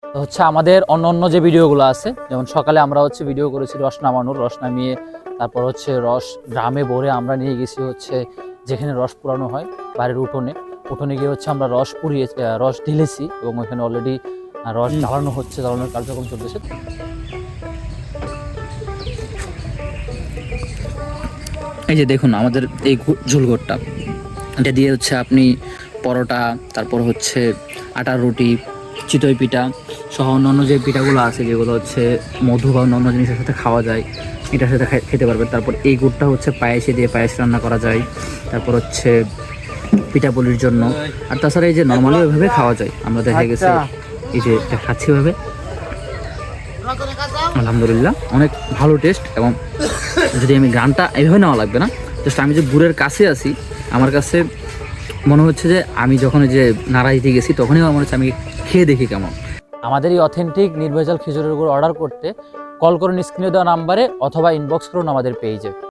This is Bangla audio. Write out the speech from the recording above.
তো হচ্ছে আমাদের অন্য যে ভিডিওগুলো আছে, যেমন সকালে আমরা হচ্ছে ভিডিও করেছি রস নামানোর, রস নামিয়ে তারপর হচ্ছে রস ড্রামে ভরে আমরা নিয়ে গেছি হচ্ছে যেখানে রস পুরানো হয় বাড়ির উঠোনে গিয়ে হচ্ছে আমরা রস পুড়িয়ে রস ঢেলেছি এবং ওইখানে অলরেডি রস জ্বালানো হচ্ছে, জ্বালানোর কার্যক্রম চলতেছে। এই যে দেখুন আমাদের এই ঝোলঘরটা, এটা দিয়ে হচ্ছে আপনি পরোটা, তারপর হচ্ছে আটার রুটি, চিতই পিঠা সহ অন্যান্য যে পিঠাগুলো আছে যেগুলো হচ্ছে মধু বা অন্যান্য জিনিসের সাথে খাওয়া যায়, এটার সাথে খেতে পারবেন। তারপর এই গুড়টা হচ্ছে পায়েসে দিয়ে পায়েস রান্না করা যায়, তারপর হচ্ছে পিঠাপুলির জন্য। আর তাছাড়া এই যে নর্মালি ওইভাবে খাওয়া যায়, আমরা দেখা গেছে এই যে খাচ্ছি ওইভাবে, আলহামদুলিল্লাহ অনেক ভালো টেস্ট। এবং যদি আমি গানটা এইভাবে নেওয়া লাগবে না, জাস্ট আমি যে গুড়ের কাছে আছি, আমার কাছে মনে হচ্ছে যে আমি যখন যে নাড়া দিতে গেছি তখনই আমার মনে হচ্ছে আমি খেয়ে দেখি কেমন। আমাদের এই অথেন্টিক নির্ভেজাল খিচুড়ির গুড় অর্ডার করতে কল করুন স্ক্রিনে দেওয়া নাম্বারে অথবা ইনবক্স করুন আমাদের পেজে।